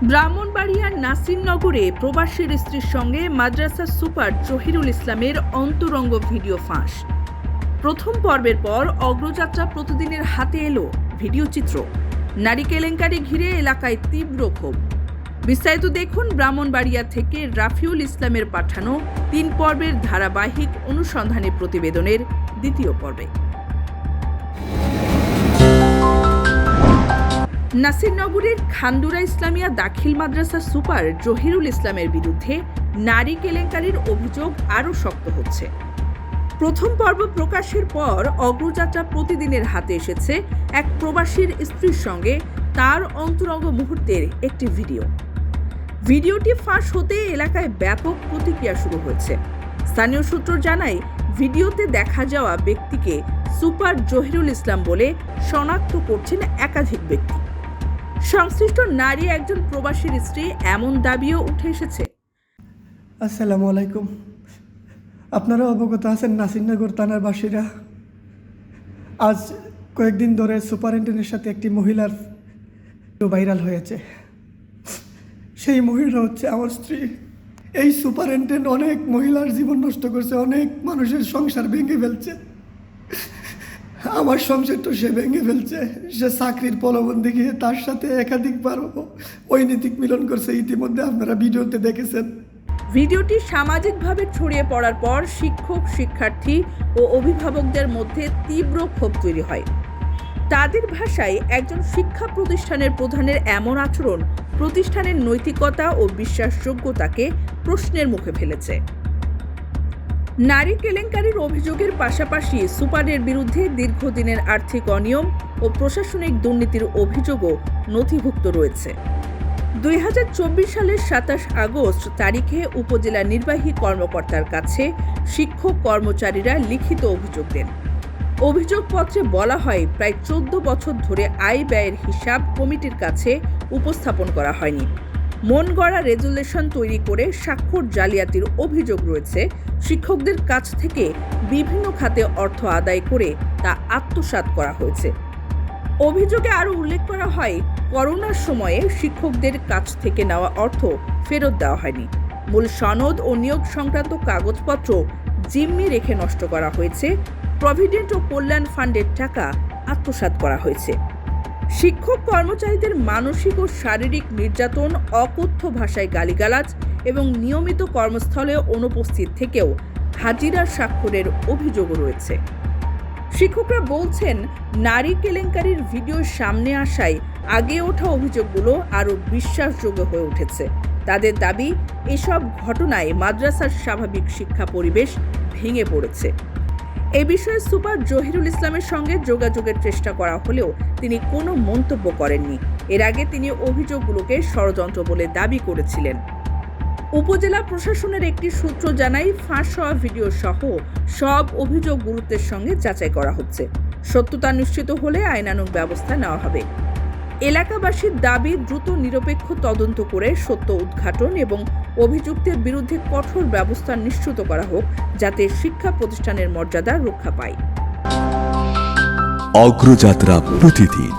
ব্রাহ্মণবাড়িয়ার নাসিরনগরে প্রবাসীর স্ত্রীর সঙ্গে মাদ্রাসার সুপার জহিরুল ইসলামের অন্তরঙ্গ ভিডিও ফাঁস। প্রথম পর্বের পর অগ্রযাত্রা প্রতিদিনের হাতে এলো ভিডিও চিত্র। নারী কেলেঙ্কারি ঘিরে এলাকায় তীব্র ক্ষোভ। বিস্তারিত দেখুন ব্রাহ্মণবাড়িয়া থেকে রাফিউল ইসলামের পাঠানো ৩ পর্বের ধারাবাহিক অনুসন্ধানী প্রতিবেদনের দ্বিতীয় পর্বে। নাসিরনগরের খান্দুরা ইসলামিয়া দাখিল মাদ্রাসার সুপার জহিরুল ইসলামের বিরুদ্ধে নারী কেলেঙ্কারির অভিযোগ আরও শক্ত হচ্ছে। প্রথম পর্ব প্রকাশের পর অগ্রযাত্রা প্রতিদিনের হাতে এসেছে এক প্রবাসীর স্ত্রীর সঙ্গে তার অন্তরঙ্গ মুহূর্তের একটি ভিডিওটি ফাঁস হতে এলাকায় ব্যাপক প্রতিক্রিয়া শুরু হয়েছে। স্থানীয় সূত্র জানায়, ভিডিওতে দেখা যাওয়া ব্যক্তিকে সুপার জহিরুল ইসলাম বলে শনাক্ত করছেন একাধিক ব্যক্তি। সংশ্লিষ্ট নারী একজন প্রবাসীর স্ত্রী এমন দাবিও উঠে এসেছে। আসসালামু আলাইকুম। আপনারা অবগত আছেন, নাসিরনগর থানার বাসীরা আজ কয়েকদিন ধরে সুপারিনটেন্ডেন্টের সাথে একটি মহিলার ভাইরাল হয়েছে। সেই মহিলা হচ্ছে আমার স্ত্রী। এই সুপারিনটেন্ডেন্ট অনেক মহিলার জীবন নষ্ট করছে, অনেক মানুষের সংসার ভেঙে ফেলছে। আমার সংসার তো সে ভেঙে ফেলছে। সে চাকরির প্রলোভন দেখিয়ে তার সাথে একাধিকবার অনৈতিক মিলন করছে। ইতিমধ্যে আপনারা ভিডিওতে দেখেছেন। ভিডিওটি সামাজিকভাবে ছড়িয়ে পড়ার পর শিক্ষক, শিক্ষার্থী ও অভিভাবকদের মধ্যে তীব্র ক্ষোভ তৈরি হয়। তাদের ভাষায়, একজন শিক্ষা প্রতিষ্ঠানের প্রধানের এমন আচরণ প্রতিষ্ঠানের নৈতিকতা ও বিশ্বাসযোগ্যতাকে প্রশ্নের মুখে ফেলেছে। নারী কেলেঙ্কারির অভিযোগের পাশাপাশি সুপারের বিরুদ্ধে দীর্ঘদিনের আর্থিক অনিয়ম ও প্রশাসনিক দুর্নীতির অভিযোগও নথিভুক্ত রয়েছে। 2024 সালের 27 আগস্ট তারিখে উপজেলা নির্বাহী কর্মকর্তার কাছে শিক্ষক কর্মচারীরা লিখিত অভিযোগ দেন। অভিযোগপত্রে বলা হয়, প্রায় 14 বছর ধরে আয় ব্যয়ের হিসাব কমিটির কাছে উপস্থাপন করা হয়নি। মন গড়া রেজুলেশন তৈরি করে স্বাক্ষর জালিয়াতির অভিযোগ রয়েছে। শিক্ষকদের কাছ থেকে বিভিন্ন খাতে অর্থ আদায় করে তা আত্মসাৎ করা হয়েছে। অভিযোগে আরও উল্লেখ করা হয়, করোনার সময়ে শিক্ষকদের কাছ থেকে নেওয়া অর্থ ফেরত দেওয়া হয়নি। মূল সনদ ও নিয়োগ সংক্রান্ত কাগজপত্র জিম্মি রেখে নষ্ট করা হয়েছে। প্রভিডেন্ট ও কল্যাণ ফান্ডের টাকা আত্মসাৎ করা হয়েছে। শিক্ষক কর্মচারীদের মানসিক ও শারীরিক নির্যাতন, অকথ্য ভাষায় গালিগালাজ এবং নিয়মিত কর্মস্থলে অনুপস্থিত থেকেও হাজিরার স্বাক্ষরের অভিযোগও রয়েছে। শিক্ষকরা বলছেন, নারী কেলেঙ্কারির ভিডিও সামনে আসায় আগে ওঠা অভিযোগগুলো আরও বিশ্বাসযোগ্য হয়ে উঠেছে। তাদের দাবি, এসব ঘটনায় মাদ্রাসার স্বাভাবিক শিক্ষা পরিবেশ ভেঙে পড়েছে। এ বিষয়ে সুপার জহিরুল ইসলামের সঙ্গে যোগাযোগের চেষ্টা করা হলেও তিনি কোনো মন্তব্য করেননি। এর আগে তিনি অভিযোগগুলোকে ষড়যন্ত্র বলে দাবি করেছিলেন। উপজেলা প্রশাসনের একটি সূত্র জানায়, ফাঁস হওয়া ভিডিও সহ সব অভিযোগ গুরুত্বের সঙ্গে যাচাই করা হচ্ছে। সত্যতা নিশ্চিত হলে আইনানুগ ব্যবস্থা নেওয়া হবে। এলাকাবাসীর দাবি, দ্রুত নিরপেক্ষ তদন্ত করে সত্য উদ্ঘাটন এবং অভিযুক্তের বিরুদ্ধে কঠোর ব্যবস্থা নিশ্চিত করা হোক, যাতে শিক্ষা প্রতিষ্ঠানের মর্যাদা রক্ষা পায়। অগ্রযাত্রা প্রতিদিন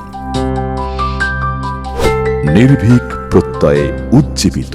নির্ভীক প্রত্যয়ে উজ্জীবিত।